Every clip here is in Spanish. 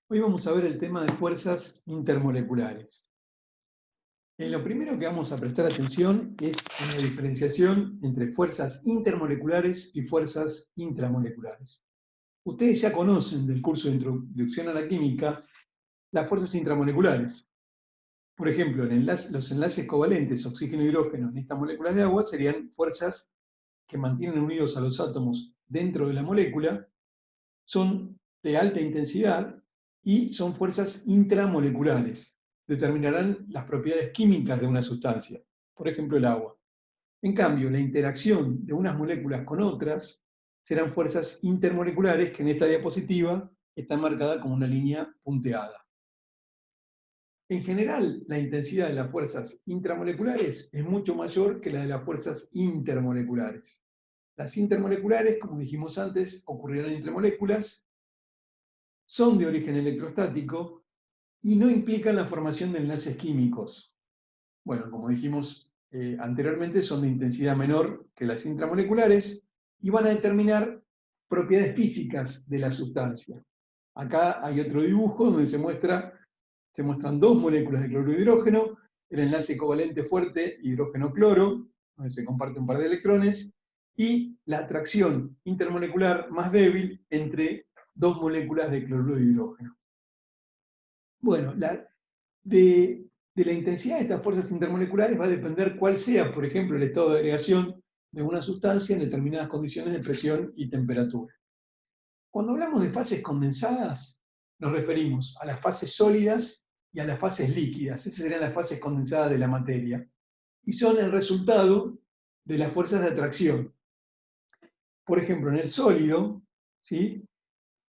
Hoy vamos a ver el tema de fuerzas intermoleculares. Lo primero que vamos a prestar atención es en la diferenciación entre fuerzas intermoleculares y fuerzas intramoleculares. Ustedes ya conocen del curso de Introducción a la Química las fuerzas intramoleculares. Por ejemplo, los enlaces covalentes oxígeno-hidrógeno en estas moléculas de agua serían fuerzas que mantienen unidos a los átomos dentro de la molécula, son de alta intensidad y son fuerzas intramoleculares. Determinarán las propiedades químicas de una sustancia, por ejemplo el agua. En cambio, la interacción de unas moléculas con otras serán fuerzas intermoleculares que en esta diapositiva está marcada como una línea punteada. En general, la intensidad de las fuerzas intramoleculares es mucho mayor que la de las fuerzas intermoleculares. Las intermoleculares, como dijimos antes, ocurrirán entre moléculas, son de origen electrostático y no implican la formación de enlaces químicos. Bueno, como dijimos anteriormente, son de intensidad menor que las intramoleculares y van a determinar propiedades físicas de la sustancia. Acá hay otro dibujo donde se muestran dos moléculas de cloruro de hidrógeno, el enlace covalente fuerte hidrógeno-cloro, donde se comparte un par de electrones, y la atracción intermolecular más débil entre dos moléculas de cloruro de hidrógeno. Bueno, de la intensidad de estas fuerzas intermoleculares va a depender cuál sea, por ejemplo, el estado de agregación de una sustancia en determinadas condiciones de presión y temperatura. Cuando hablamos de fases condensadas, nos referimos a las fases sólidas y a las fases líquidas. Esas serían las fases condensadas de la materia. Y son el resultado de las fuerzas de atracción. Por ejemplo, en el sólido, ¿sí?,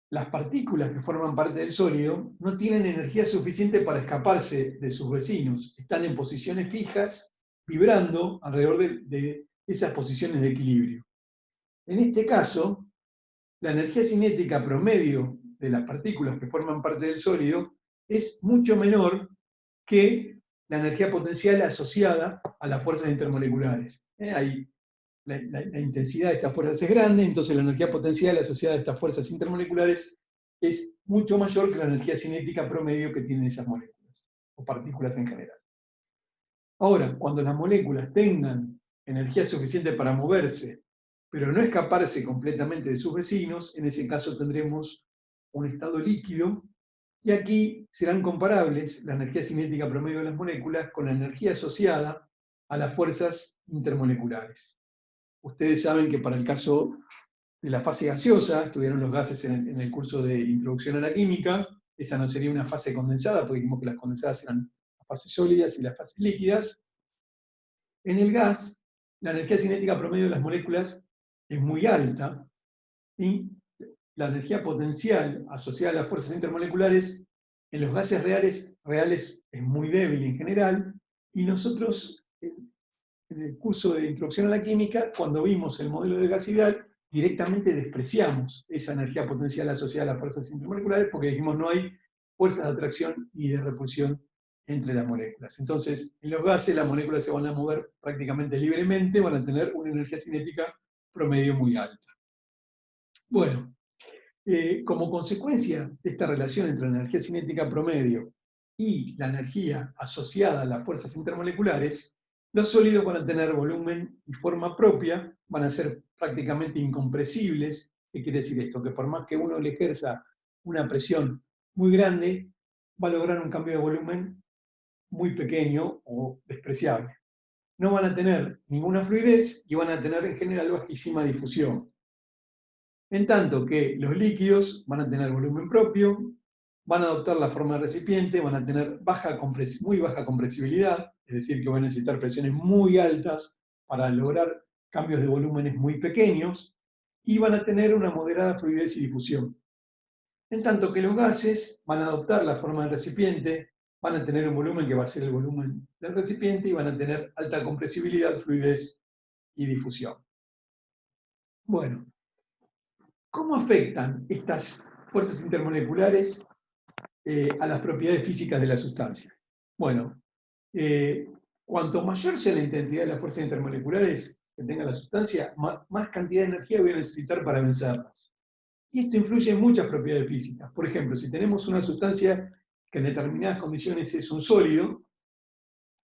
las partículas que forman parte del sólido no tienen energía suficiente para escaparse de sus vecinos. Están en posiciones fijas, vibrando alrededor de esas posiciones de equilibrio. En este caso, la energía cinética promedio de las partículas que forman parte del sólido es mucho menor que la energía potencial asociada a las fuerzas intermoleculares. Ahí la intensidad de estas fuerzas es grande, entonces la energía potencial asociada a estas fuerzas intermoleculares es mucho mayor que la energía cinética promedio que tienen esas moléculas, o partículas en general. Ahora, cuando las moléculas tengan energía suficiente para moverse, pero no escaparse completamente de sus vecinos, en ese caso tendremos un estado líquido, y aquí serán comparables la energía cinética promedio de las moléculas con la energía asociada a las fuerzas intermoleculares. Ustedes saben que para el caso de la fase gaseosa, estudiaron los gases en el curso de Introducción a la Química, esa no sería una fase condensada, porque dijimos que las condensadas eran las fases sólidas y las fases líquidas. En el gas, la energía cinética promedio de las moléculas es muy alta y la energía potencial asociada a las fuerzas intermoleculares en los gases reales es muy débil en general, y nosotros en el curso de Introducción a la Química, cuando vimos el modelo de gas ideal, directamente despreciamos esa energía potencial asociada a las fuerzas intermoleculares porque dijimos no hay fuerzas de atracción y de repulsión entre las moléculas. Entonces, en los gases las moléculas se van a mover prácticamente libremente, van a tener una energía cinética promedio muy alta. Bueno, como consecuencia de esta relación entre la energía cinética promedio y la energía asociada a las fuerzas intermoleculares, los sólidos van a tener volumen y forma propia, van a ser prácticamente incompresibles. ¿Qué quiere decir esto? Que por más que uno le ejerza una presión muy grande, va a lograr un cambio de volumen muy pequeño o despreciable. No van a tener ninguna fluidez y van a tener en general bajísima difusión. En tanto que los líquidos van a tener volumen propio, van a adoptar la forma de recipiente, van a tener muy baja compresibilidad, es decir, que van a necesitar presiones muy altas para lograr cambios de volúmenes muy pequeños, y van a tener una moderada fluidez y difusión. En tanto que los gases van a adoptar la forma del recipiente, van a tener un volumen que va a ser el volumen del recipiente y van a tener alta compresibilidad, fluidez y difusión. Bueno, ¿cómo afectan estas fuerzas intermoleculares a las propiedades físicas de la sustancia? Bueno, cuanto mayor sea la intensidad de las fuerzas intermoleculares que tenga la sustancia, más cantidad de energía voy a necesitar para vencerlas. Y esto influye en muchas propiedades físicas. Por ejemplo, si tenemos una sustancia que en determinadas condiciones es un sólido,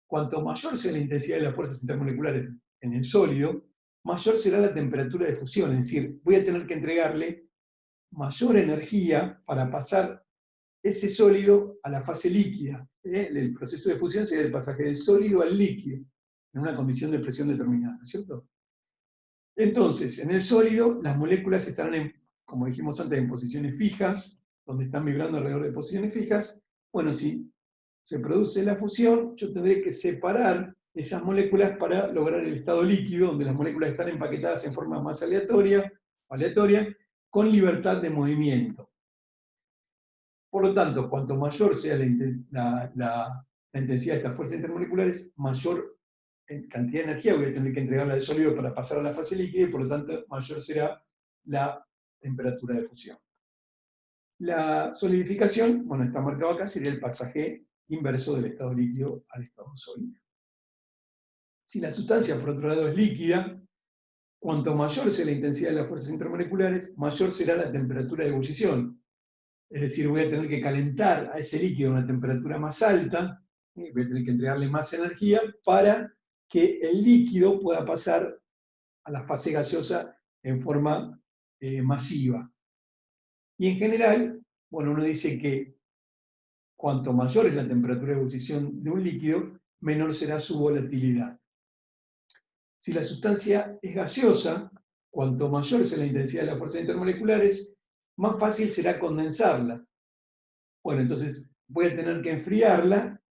cuanto mayor sea la intensidad de las fuerzas intermoleculares en el sólido, mayor será la temperatura de fusión. Es decir, voy a tener que entregarle mayor energía para pasar ese sólido a la fase líquida. El proceso de fusión sería el pasaje del sólido al líquido, en una condición de presión determinada, ¿no es cierto? Entonces, en el sólido, las moléculas estarán, como dijimos antes, en posiciones fijas, donde están vibrando alrededor de posiciones fijas. Bueno, si se produce la fusión, yo tendré que separar esas moléculas para lograr el estado líquido, donde las moléculas están empaquetadas en forma más aleatoria, con libertad de movimiento. Por lo tanto, cuanto mayor sea la intensidad de estas fuerzas intermoleculares, mayor cantidad de energía voy a tener que entregarla al sólido para pasar a la fase líquida y por lo tanto mayor será la temperatura de fusión. La solidificación, bueno, está marcado acá, sería el pasaje inverso del estado líquido al estado sólido. Si la sustancia, por otro lado, es líquida, cuanto mayor sea la intensidad de las fuerzas intermoleculares, mayor será la temperatura de ebullición. Es decir, voy a tener que calentar a ese líquido a una temperatura más alta, voy a tener que entregarle más energía para que el líquido pueda pasar a la fase gaseosa en forma masiva. Y en general, bueno, uno dice que cuanto mayor es la temperatura de ebullición de un líquido, menor será su volatilidad. Si la sustancia es gaseosa, cuanto mayor sea la intensidad de las fuerzas intermoleculares, más fácil será condensarla. Bueno, entonces voy a tener que enfriarla,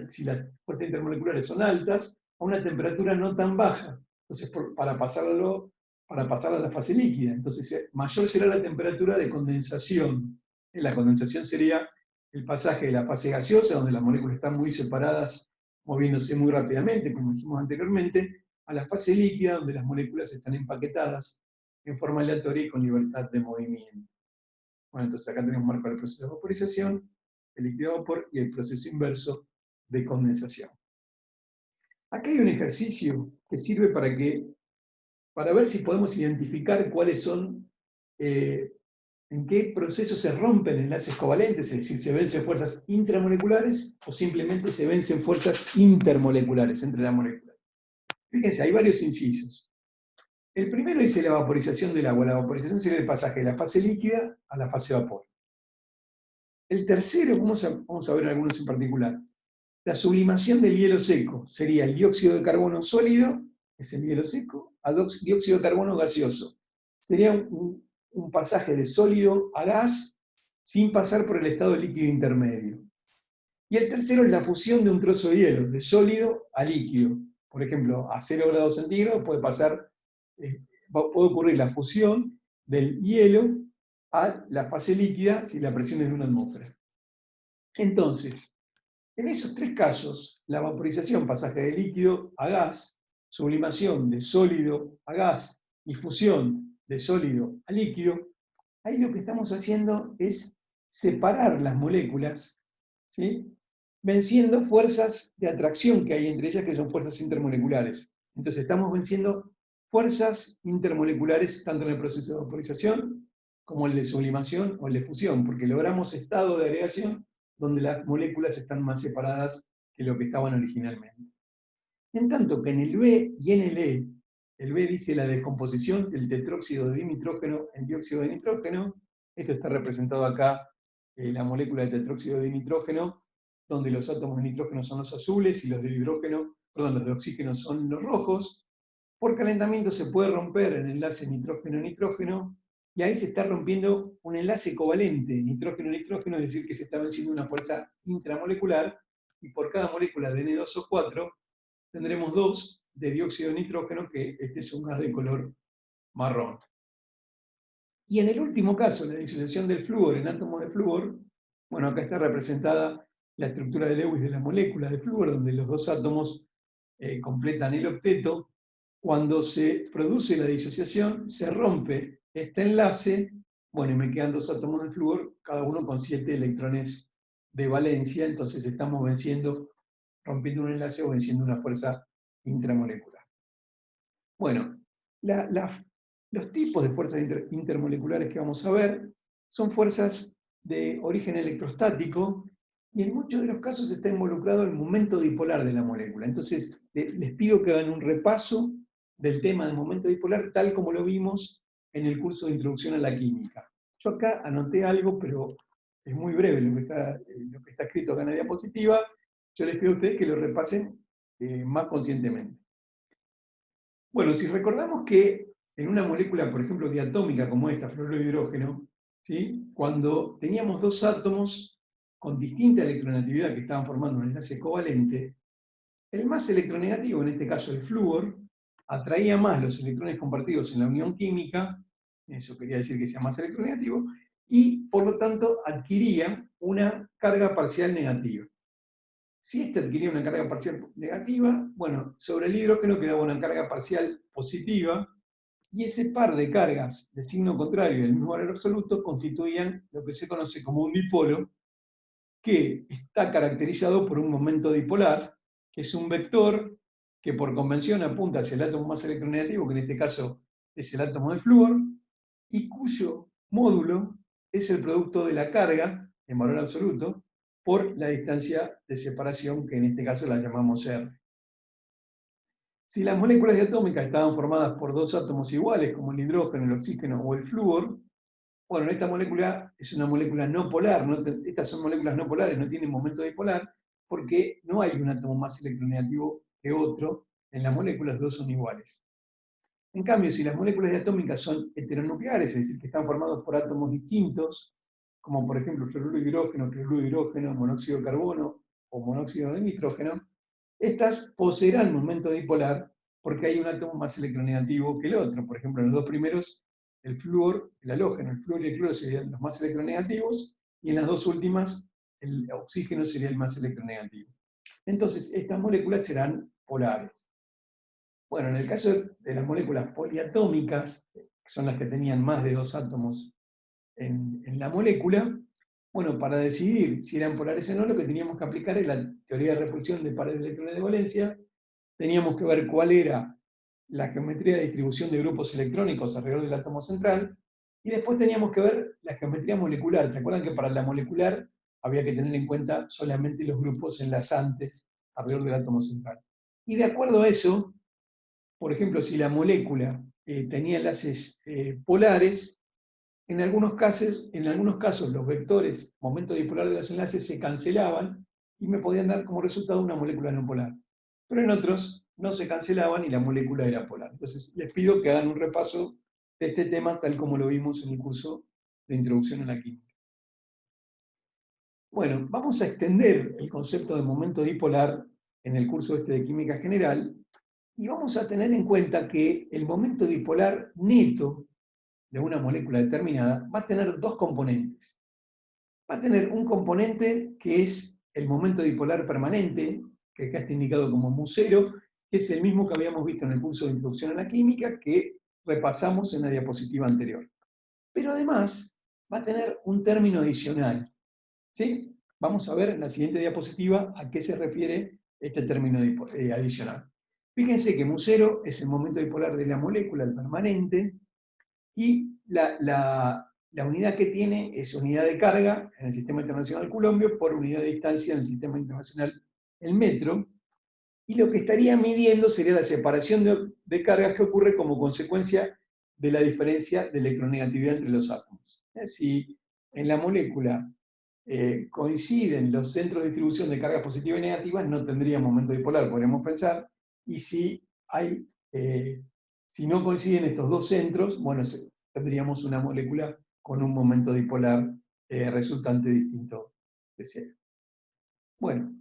si las fuerzas intermoleculares son altas, a una temperatura no tan baja. Entonces, para pasarla a la fase líquida. Entonces, mayor será la temperatura de condensación. La condensación sería el pasaje de la fase gaseosa, donde las moléculas están muy separadas, moviéndose muy rápidamente, como dijimos anteriormente, a la fase líquida, donde las moléculas están empaquetadas en forma aleatoria y con libertad de movimiento. Bueno, entonces acá tenemos marcado el proceso de vaporización, el líquido a vapor y el proceso inverso de condensación. Acá hay un ejercicio que sirve para ver si podemos identificar cuáles son, en qué procesos se rompen enlaces covalentes, es decir, se vencen fuerzas intramoleculares o simplemente se vencen fuerzas intermoleculares entre las moléculas. Fíjense, hay varios incisos. El primero dice la vaporización del agua. La vaporización sería el pasaje de la fase líquida a la fase vapor. El tercero, vamos a ver algunos en particular. La sublimación del hielo seco sería el dióxido de carbono sólido, es el hielo seco, a dióxido de carbono gaseoso. Sería un pasaje de sólido a gas sin pasar por el estado líquido intermedio. Y el tercero es la fusión de un trozo de hielo, de sólido a líquido. Por ejemplo, a 0 grados centígrados puede ocurrir la fusión del hielo a la fase líquida si la presión es de una atmósfera. Entonces, en esos tres casos, la vaporización, pasaje de líquido a gas, sublimación de sólido a gas y fusión de sólido a líquido, ahí lo que estamos haciendo es separar las moléculas, ¿sí?, venciendo fuerzas de atracción que hay entre ellas, que son fuerzas intermoleculares. Entonces estamos venciendo fuerzas intermoleculares tanto en el proceso de vaporización como el de sublimación o el de fusión, porque logramos estado de agregación donde las moléculas están más separadas que lo que estaban originalmente. En tanto que en el B y en el E, el B dice la descomposición del tetróxido de dinitrógeno en dióxido de nitrógeno. Esto está representado acá, la molécula de tetróxido de dinitrógeno, donde los átomos de nitrógeno son los azules y los de oxígeno son los rojos. Por calentamiento se puede romper el enlace nitrógeno-nitrógeno, y ahí se está rompiendo un enlace covalente, nitrógeno-nitrógeno, es decir, que se está venciendo una fuerza intramolecular, y por cada molécula de N2O4 tendremos 2 de dióxido de nitrógeno, que este es un gas de color marrón. Y en el último caso, la disociación del flúor en átomos de flúor, bueno, acá está representada la estructura de Lewis de la molécula de flúor, donde los dos átomos completan el octeto. Cuando se produce la disociación, se rompe este enlace, bueno, y me quedan dos átomos de flúor, cada uno con 7 electrones de valencia, entonces estamos rompiendo un enlace o venciendo una fuerza intramolecular. Bueno, Los tipos de fuerzas intermoleculares que vamos a ver son fuerzas de origen electrostático y en muchos de los casos está involucrado el momento dipolar de la molécula. Entonces, les pido que hagan un repaso del tema del momento dipolar tal como lo vimos en el curso de Introducción a la Química. Yo acá anoté algo, pero es muy breve lo que está escrito acá en la diapositiva. Yo les pido a ustedes que lo repasen más conscientemente. Bueno, si recordamos que en una molécula, por ejemplo, diatómica como esta, fluoruro de hidrógeno, ¿sí? Cuando teníamos dos átomos con distinta electronegatividad que estaban formando un enlace covalente, el más electronegativo, en este caso el flúor, atraía más los electrones compartidos en la unión química, eso quería decir que sea más electronegativo, y por lo tanto adquiría una carga parcial negativa. Si este adquiría una carga parcial negativa, bueno, sobre el hidrógeno quedaba una carga parcial positiva, y ese par de cargas de signo contrario del mismo valor absoluto constituían lo que se conoce como un dipolo, que está caracterizado por un momento dipolar, que es un vector que por convención apunta hacia el átomo más electronegativo, que en este caso es el átomo de flúor, y cuyo módulo es el producto de la carga, en valor absoluto, por la distancia de separación, que en este caso la llamamos R. Si las moléculas diatómicas estaban formadas por dos átomos iguales, como el hidrógeno, el oxígeno o el flúor, bueno, esta molécula es una molécula no polar, estas son moléculas no polares, no tienen momento dipolar, porque no hay un átomo más electronegativo que otro en la molécula, los dos son iguales. En cambio, si las moléculas diatómicas son heteronucleares, es decir, que están formados por átomos distintos, como por ejemplo fluoruro de hidrógeno, cloruro de hidrógeno, monóxido de carbono o monóxido de nitrógeno, estas poseerán momento dipolar porque hay un átomo más electronegativo que el otro. Por ejemplo, en los dos primeros, el flúor, el halógeno, el flúor y el cloro serían los más electronegativos, y en las dos últimas, el oxígeno sería el más electronegativo. Entonces, estas moléculas serán polares. Bueno, en el caso de las moléculas poliatómicas, que son las que tenían más de dos átomos en la molécula, bueno, para decidir si eran polares o no, lo que teníamos que aplicar es la teoría de repulsión de pares de electrones de valencia. Teníamos que ver cuál era la geometría de distribución de grupos electrónicos alrededor del átomo central, y después teníamos que ver la geometría molecular. ¿Se acuerdan que para la molecular había que tener en cuenta solamente los grupos enlazantes alrededor del átomo central? Y de acuerdo a eso, por ejemplo, si la molécula tenía enlaces polares, en algunos casos los vectores momento dipolar de los enlaces se cancelaban y me podían dar como resultado una molécula no polar. Pero en otros no se cancelaban y la molécula era polar. Entonces les pido que hagan un repaso de este tema tal como lo vimos en el curso de Introducción a la Química. Bueno, vamos a extender el concepto de momento dipolar en el curso este de Química General y vamos a tener en cuenta que el momento dipolar neto de una molécula determinada va a tener dos componentes. Va a tener un componente que es el momento dipolar permanente, que acá está indicado como mu0, que es el mismo que habíamos visto en el curso de Introducción a la Química, que repasamos en la diapositiva anterior. Pero además va a tener un término adicional. ¿Sí? Vamos a ver en la siguiente diapositiva a qué se refiere este término adicional. Fíjense que mu0 es el momento dipolar de la molécula, el permanente, y la unidad que tiene es unidad de carga en el Sistema Internacional Coulombio por unidad de distancia en el Sistema Internacional el metro, y lo que estaría midiendo sería la separación de cargas que ocurre como consecuencia de la diferencia de electronegatividad entre los átomos. Si en la molécula coinciden los centros de distribución de cargas positivas y negativas, no tendría momento dipolar, podríamos pensar, y si no coinciden estos dos centros, bueno, tendríamos una molécula con un momento dipolar resultante distinto de cero. Bueno,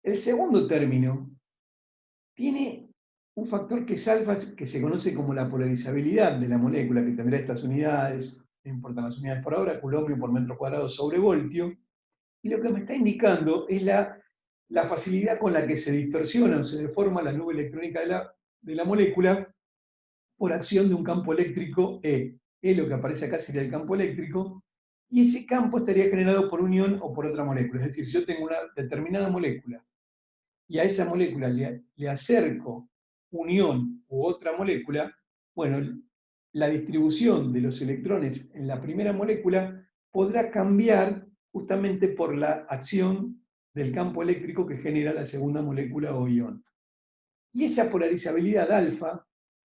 el segundo término tiene un factor que es alfa, que se conoce como la polarizabilidad de la molécula, que tendrá estas unidades, no importan las unidades por ahora, coulombio por metro cuadrado sobre voltio, y lo que me está indicando es la facilidad con la que se distorsiona o se deforma la nube electrónica de la molécula por acción de un campo eléctrico E. E lo que aparece acá sería el campo eléctrico, y ese campo estaría generado por unión o por otra molécula. Es decir, si yo tengo una determinada molécula y a esa molécula le acerco unión u otra molécula, bueno, la distribución de los electrones en la primera molécula podrá cambiar justamente por la acción del campo eléctrico que genera la segunda molécula o ion. Y esa polarizabilidad alfa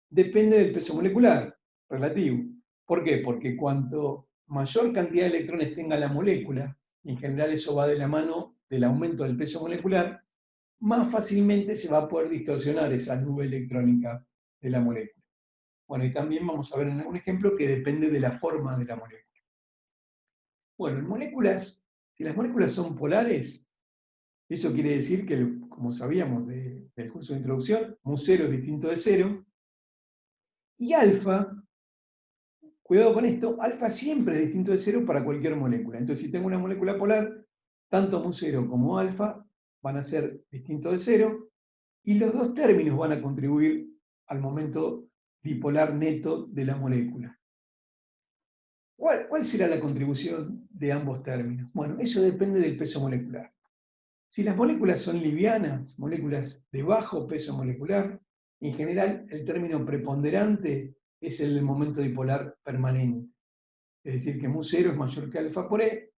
depende del peso molecular relativo. ¿Por qué? Porque cuanto mayor cantidad de electrones tenga la molécula, y en general eso va de la mano del aumento del peso molecular, más fácilmente se va a poder distorsionar esa nube electrónica de la molécula. Bueno, y también vamos a ver en un ejemplo que depende de la forma de la molécula. Bueno, en moléculas, si las moléculas son polares, eso quiere decir que, como sabíamos del curso de introducción, mu0 es distinto de 0, y alfa, cuidado con esto, alfa siempre es distinto de 0 para cualquier molécula. Entonces, si tengo una molécula polar, tanto mu0 como alfa van a ser distintos de 0, y los dos términos van a contribuir al momento dipolar neto de la molécula. ¿Cuál será la contribución de ambos términos? Bueno, eso depende del peso molecular. Si las moléculas son livianas, moléculas de bajo peso molecular, en general el término preponderante es el del momento dipolar permanente. Es decir, que mu0 es mayor que alfa por E,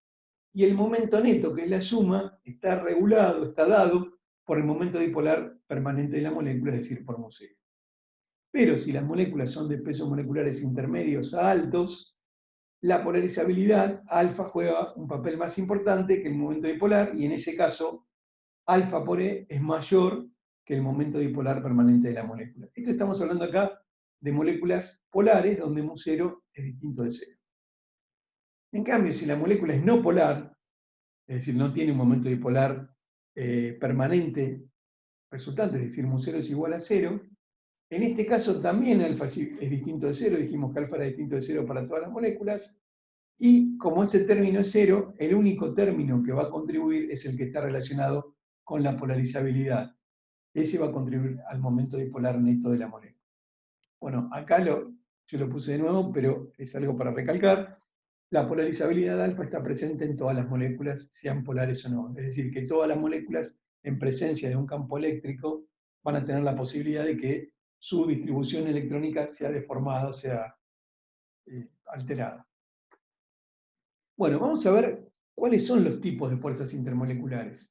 y el momento neto, que es la suma, está regulado, está dado por el momento dipolar permanente de la molécula, es decir, por mu0. Pero si las moléculas son de pesos moleculares intermedios a altos, la polarizabilidad alfa juega un papel más importante que el momento dipolar, y en ese caso alfa por E es mayor que el momento dipolar permanente de la molécula. Esto estamos hablando acá de moléculas polares donde mu0 es distinto de 0. En cambio, si la molécula es no polar, es decir, no tiene un momento dipolar permanente resultante, es decir, mu0 es igual a 0, en este caso también alfa es distinto de 0, dijimos que alfa era distinto de 0 para todas las moléculas, y como este término es 0, el único término que va a contribuir es el que está relacionado con la polarizabilidad. Ese va a contribuir al momento dipolar neto de la molécula. Bueno, acá yo lo puse de nuevo, pero es algo para recalcar. La polarizabilidad alfa está presente en todas las moléculas, sean polares o no. Es decir, que todas las moléculas en presencia de un campo eléctrico van a tener la posibilidad de que su distribución electrónica sea deformada, o sea, alterada. Bueno, vamos a ver cuáles son los tipos de fuerzas intermoleculares.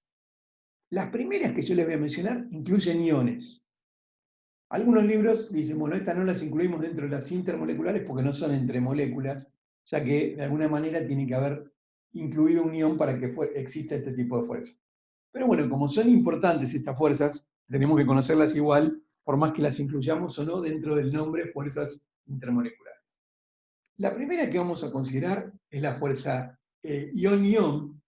Las primeras que yo les voy a mencionar incluyen iones. Algunos libros dicen, bueno, estas no las incluimos dentro de las intermoleculares porque no son entre moléculas, ya que de alguna manera tiene que haber incluido un ion para que exista este tipo de fuerza. Pero bueno, como son importantes estas fuerzas, tenemos que conocerlas igual, por más que las incluyamos o no dentro del nombre fuerzas intermoleculares. La primera que vamos a considerar es la fuerza ion-ion,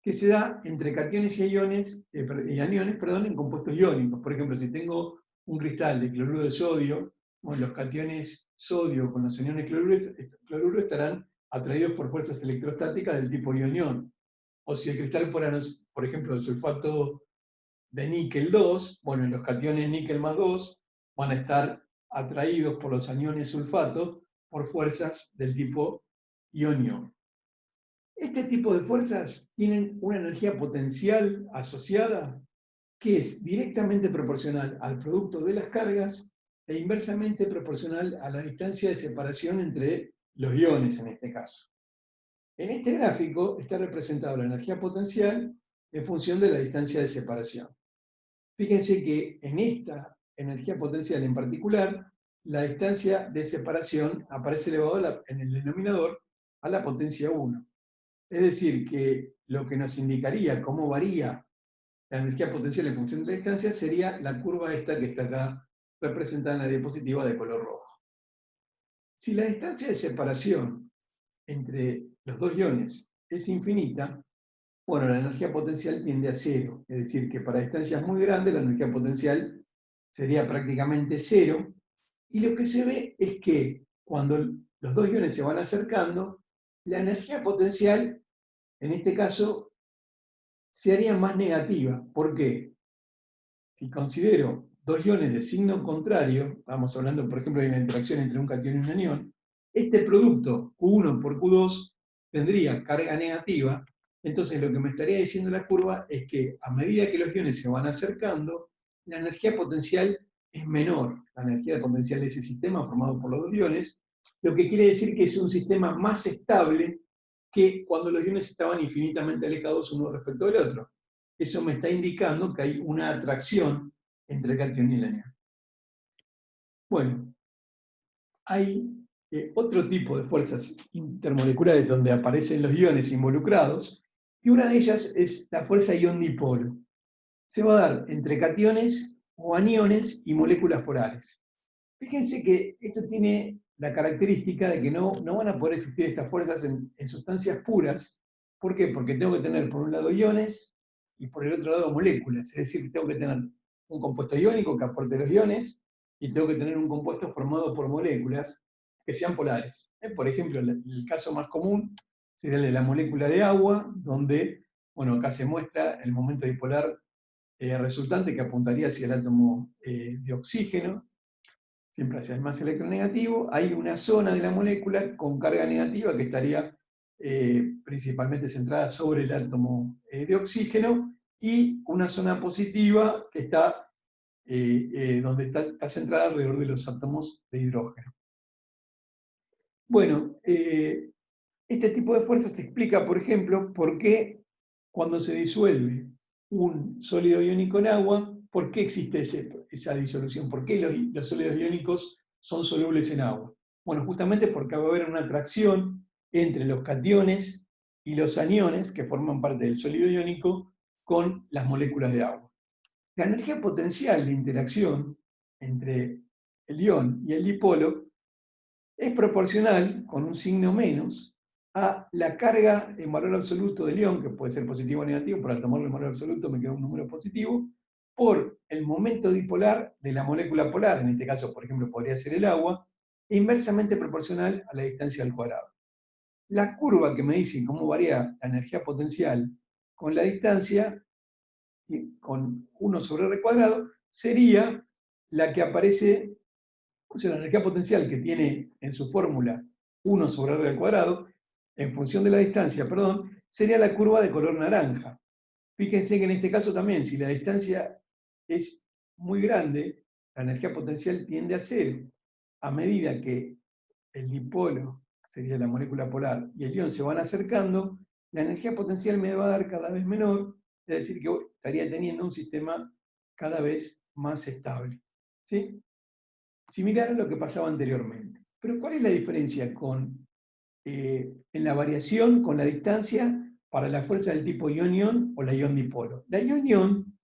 que se da entre cationes y aniones, en compuestos iónicos. Por ejemplo, si tengo un cristal de cloruro de sodio, bueno, los cationes sodio con los aniones cloruro estarán atraídos por fuerzas electrostáticas del tipo ion-ion. O si el cristal fuera, por ejemplo, el sulfato de níquel 2, bueno, los cationes níquel más 2 van a estar atraídos por los aniones sulfato por fuerzas del tipo ion-ion. Este tipo de fuerzas tienen una energía potencial asociada que es directamente proporcional al producto de las cargas e inversamente proporcional a la distancia de separación entre los iones en este caso. En este gráfico está representada la energía potencial en función de la distancia de separación. Fíjense que en esta energía potencial en particular, la distancia de separación aparece elevado en el denominador a la potencia 1. Es decir, que lo que nos indicaría cómo varía la energía potencial en función de la distancia sería la curva esta que está acá representada en la diapositiva de color rojo. Si la distancia de separación entre los dos iones es infinita, bueno, la energía potencial tiende a cero. Es decir, que para distancias muy grandes la energía potencial sería prácticamente cero. Y lo que se ve es que cuando los dos iones se van acercando, la energía potencial, en este caso, se haría más negativa. ¿Por qué? Si considero dos iones de signo contrario, estamos hablando, por ejemplo, de una interacción entre un catión y un anión, este producto, Q1 por Q2, tendría carga negativa. Entonces, lo que me estaría diciendo la curva es que a medida que los iones se van acercando, la energía potencial es menor la energía potencial de ese sistema formado por los dos iones, lo que quiere decir que es un sistema más estable que cuando los iones estaban infinitamente alejados uno respecto del otro. Eso me está indicando que hay una atracción entre el catión y el anión. Bueno, hay otro tipo de fuerzas intermoleculares donde aparecen los iones involucrados, y una de ellas es la fuerza ión-dipolo. Se va a dar entre cationes o aniones y moléculas polares. Fíjense que esto tiene la característica de que no van a poder existir estas fuerzas en sustancias puras. ¿Por qué? Porque tengo que tener por un lado iones y por el otro lado moléculas. Es decir, tengo que tener un compuesto iónico que aporte los iones y tengo que tener un compuesto formado por moléculas que sean polares. Por ejemplo, el caso más común sería el de la molécula de agua, donde, bueno, acá se muestra el momento dipolar resultante que apuntaría hacia el átomo de oxígeno, siempre hacia el más electronegativo. Hay una zona de la molécula con carga negativa que estaría principalmente centrada sobre el átomo de oxígeno, y una zona positiva que está donde está centrada alrededor de los átomos de hidrógeno. Bueno, este tipo de fuerzas se explica, por ejemplo, por qué cuando se disuelve un sólido iónico en agua, ¿por qué existe esa disolución? ¿Por qué los sólidos iónicos son solubles en agua? Bueno, justamente porque va a haber una atracción entre los cationes y los aniones, que forman parte del sólido iónico, con las moléculas de agua. La energía potencial de interacción entre el ion y el dipolo es proporcional, con un signo menos, a la carga en valor absoluto del ion, que puede ser positivo o negativo, para tomarlo en valor absoluto me queda un número positivo, por el momento dipolar de la molécula polar, en este caso, por ejemplo, podría ser el agua, e inversamente proporcional a la distancia al cuadrado. La curva que me dice cómo varía la energía potencial con la distancia, con 1 sobre r cuadrado, sería la que aparece. O sea, la energía potencial que tiene en su fórmula 1 sobre r al cuadrado, en función de la distancia, perdón, sería la curva de color naranja. Fíjense que en este caso también, si la distancia es muy grande, la energía potencial tiende a cero. A medida que el dipolo, sería la molécula polar, y el ion se van acercando, la energía potencial me va a dar cada vez menor, es decir, que estaría teniendo un sistema cada vez más estable. ¿Sí? Similar a lo que pasaba anteriormente. Pero ¿cuál es la diferencia en la variación con la distancia para la fuerza del tipo ion-ion o la ion-dipolo? La ion-ion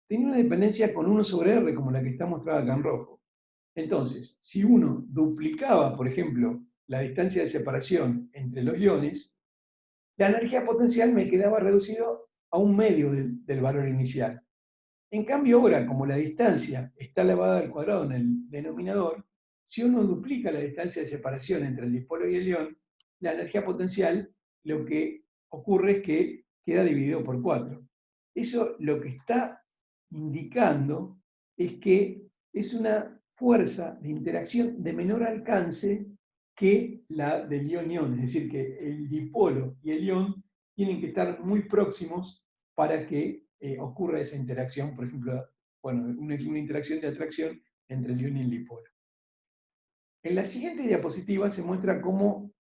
tiene una dependencia con 1 sobre r, como la que está mostrada acá en rojo. Entonces, si uno duplicaba, por ejemplo, la distancia de separación entre los iones, la energía potencial me quedaba reducido a un medio del valor inicial. En cambio ahora, como la distancia está elevada al cuadrado en el denominador, si uno duplica la distancia de separación entre el dipolo y el ion, la energía potencial, lo que ocurre es que queda dividido por 4. Eso lo que está indicando es que es una fuerza de interacción de menor alcance que la del ion-ion, es decir, que el dipolo y el ion tienen que estar muy próximos para que ocurra esa interacción, por ejemplo, bueno, una interacción de atracción entre el ion y el dipolo. En la siguiente diapositiva se muestra cómo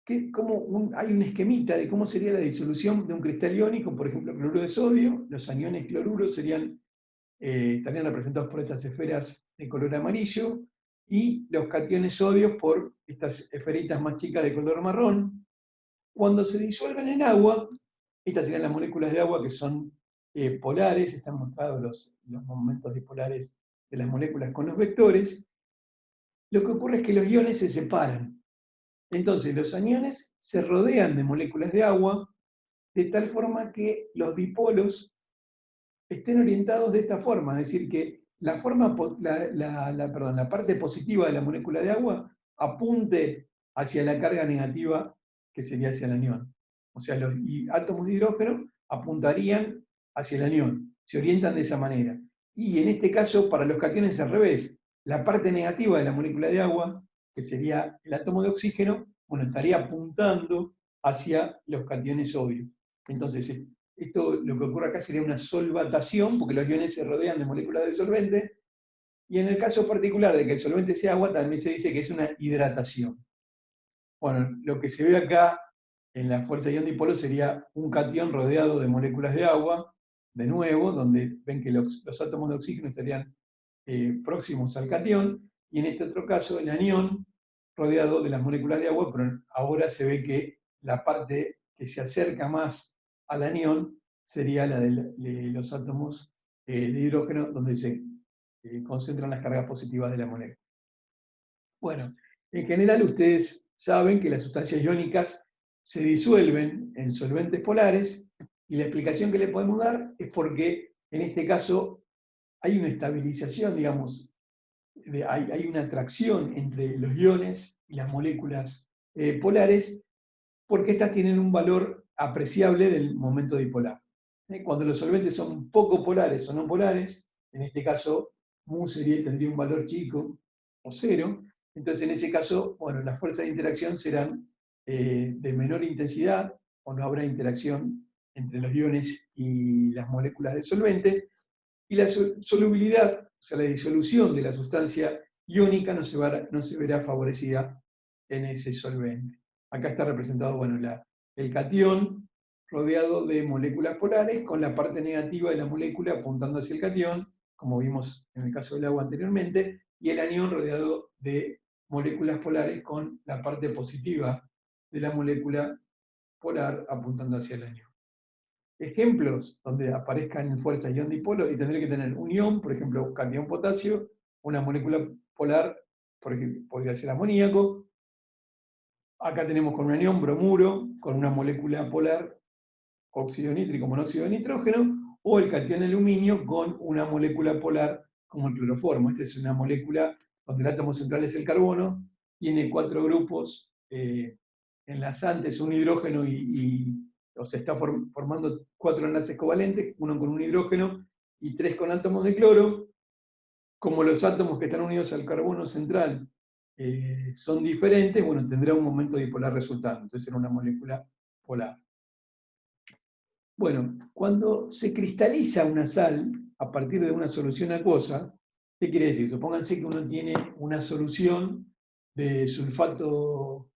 hay un esquemita de cómo sería la disolución de un cristal iónico, por ejemplo, cloruro de sodio. Los aniones cloruros estarían representados por estas esferas de color amarillo, y los cationes sodios por estas esferitas más chicas de color marrón. Cuando se disuelven en agua, estas serían las moléculas de agua que son polares, están mostrados los momentos dipolares de las moléculas con los vectores. Lo que ocurre es que los iones se separan. Entonces los aniones se rodean de moléculas de agua, de tal forma que los dipolos estén orientados de esta forma, es decir, que la parte positiva de la molécula de agua apunte hacia la carga negativa, que sería hacia el anión. O sea, los átomos de hidrógeno apuntarían hacia el anión, se orientan de esa manera. Y en este caso, para los cationes es al revés. La parte negativa de la molécula de agua, que sería el átomo de oxígeno, bueno, estaría apuntando hacia los cationes sodio. Entonces, esto, lo que ocurre acá sería una solvatación, porque los iones se rodean de moléculas de solvente, Y en el caso particular de que el solvente sea agua, también se dice que es una hidratación. Bueno, lo que se ve acá en la fuerza ion-dipolo sería un catión rodeado de moléculas de agua, de nuevo, donde ven que los átomos de oxígeno estarían próximos al catión, y en este otro caso el anión rodeado de las moléculas de agua, pero ahora se ve que la parte que se acerca más al anión sería la de los átomos de hidrógeno, donde se concentran las cargas positivas de la molécula. Bueno, en general ustedes saben que las sustancias iónicas se disuelven en solventes polares, y la explicación que le podemos dar es porque en este caso hay una estabilización, digamos, hay una atracción entre los iones y las moléculas polares, porque estas tienen un valor apreciable del momento dipolar. Cuando los solventes son poco polares o no polares, en este caso mu tendría un valor chico o cero, entonces en ese caso, bueno, las fuerzas de interacción serán de menor intensidad, o no habrá interacción entre los iones y las moléculas del solvente, y la solubilidad, o sea, la disolución de la sustancia iónica no se verá favorecida en ese solvente. Acá está representado, bueno, el catión rodeado de moléculas polares, con la parte negativa de la molécula apuntando hacia el catión, como vimos en el caso del agua anteriormente, y el anión rodeado de moléculas polares con la parte positiva de la molécula polar apuntando hacia el anión. Ejemplos donde aparezcan fuerzas ion-dipolo, y tendré que tener un ion, por ejemplo, catión potasio, una molécula polar, por ejemplo, podría ser amoníaco. Acá tenemos con un anión bromuro, con una molécula polar, óxido nítrico, monóxido de nitrógeno, o el catión aluminio con una molécula polar como el cloroformo. Esta es una molécula donde el átomo central es el carbono, tiene 4 grupos enlazantes, un hidrógeno o se está formando 4 enlaces covalentes, uno con un hidrógeno y 3 con átomos de cloro. Como los átomos que están unidos al carbono central son diferentes, bueno, tendrá un momento dipolar resultante, entonces será una molécula polar. Bueno, cuando se cristaliza una sal a partir de una solución acuosa, ¿qué quiere decir? Supónganse que uno tiene una solución de sulfato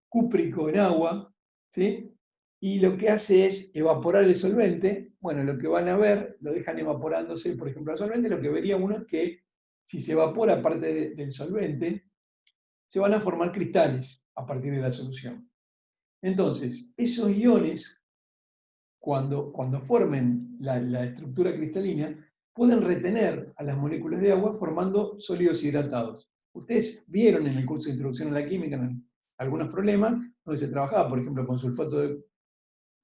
cúprico en agua, ¿sí? Y lo que hace es evaporar el solvente. Bueno, lo que van a ver, lo dejan evaporándose, por ejemplo, el solvente, lo que vería uno es que si se evapora parte del solvente, se van a formar cristales a partir de la solución. Entonces, esos iones, cuando formen la estructura cristalina, pueden retener a las moléculas de agua formando sólidos hidratados. Ustedes vieron en el curso de Introducción a la Química algunos problemas donde se trabajaba, por ejemplo, con sulfato de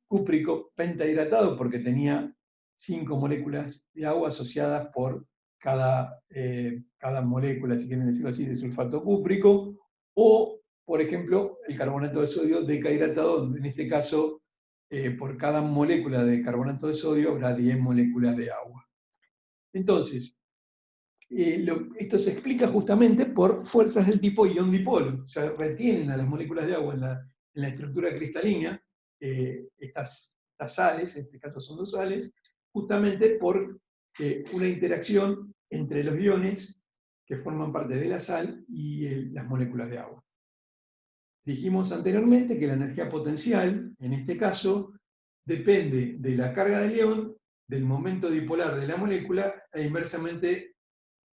cúprico pentahidratado, porque tenía 5 moléculas de agua asociadas por cada molécula, si quieren decirlo así, de sulfato cúprico, o, por ejemplo, el carbonato de sodio decahidratado, donde en este caso, por cada molécula de carbonato de sodio habrá 10 moléculas de agua. Entonces, esto se explica justamente por fuerzas del tipo ion-dipolo, o sea, retienen a las moléculas de agua en la estructura cristalina, estas sales, en este caso son 2 sales, justamente por una interacción entre los iones que forman parte de la sal y las moléculas de agua. Dijimos anteriormente que la energía potencial, en este caso, depende de la carga del ion, del momento dipolar de la molécula e inversamente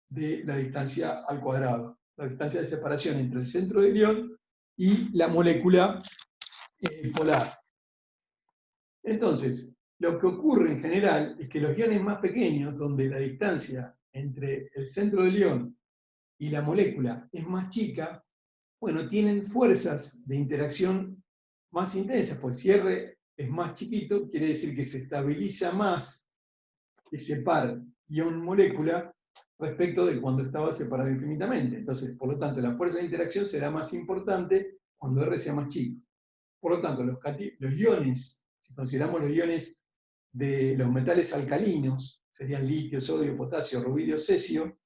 de la distancia al cuadrado, la distancia de separación entre el centro del ion y la molécula polar. Entonces, lo que ocurre en general es que los iones más pequeños, donde la distancia entre el centro del ion y la molécula es más chica, bueno, tienen fuerzas de interacción más intensas, pues si R es más chiquito, quiere decir que se estabiliza más ese par ion-molécula respecto de cuando estaba separado infinitamente. Entonces, por lo tanto, la fuerza de interacción será más importante cuando R sea más chico. Por lo tanto, los iones, si consideramos los iones de los metales alcalinos, serían litio, sodio, potasio, rubidio, cesio,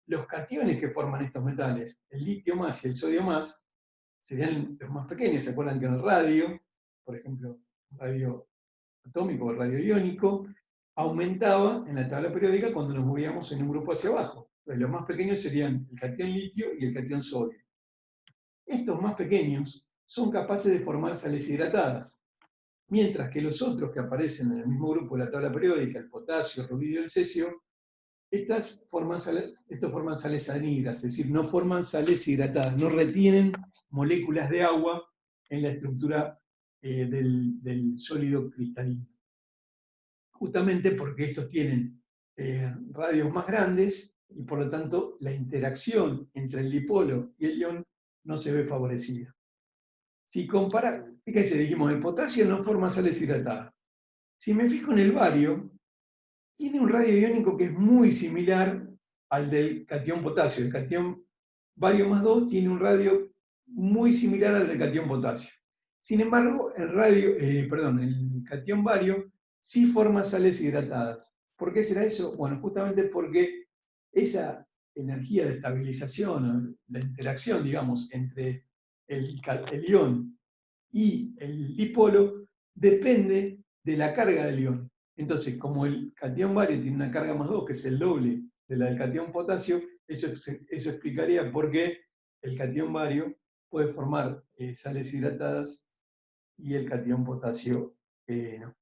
los cationes que forman estos metales, el litio más y el sodio más, serían los más pequeños. ¿Se acuerdan que el radio, por ejemplo, radio atómico o radio iónico, aumentaba en la tabla periódica cuando nos movíamos en un grupo hacia abajo? Pues los más pequeños serían el catión litio y el catión sodio. Estos más pequeños son capaces de formar sales hidratadas, mientras que los otros que aparecen en el mismo grupo de la tabla periódica, el potasio, el rubidio y el cesio, estos forman sales anhidras, es decir, no forman sales hidratadas, no retienen moléculas de agua en la estructura del sólido cristalino. Justamente porque estos tienen radios más grandes y por lo tanto la interacción entre el dipolo y el ion no se ve favorecida. Si compara, fíjense, dijimos, el potasio no forma sales hidratadas. Si me fijo en el bario, tiene un radio iónico que es muy similar al del catión potasio. El catión bario más 2 tiene un radio muy similar al del catión potasio. Sin embargo, el catión bario sí forma sales hidratadas. ¿Por qué será eso? Bueno, justamente porque esa energía de estabilización, la interacción, digamos, entre el ion y el dipolo, depende de la carga del ion. Entonces, como el catión bario tiene una carga más 2, que es el doble de la del catión potasio, eso explicaría por qué el catión bario puede formar sales hidratadas y el catión potasio no.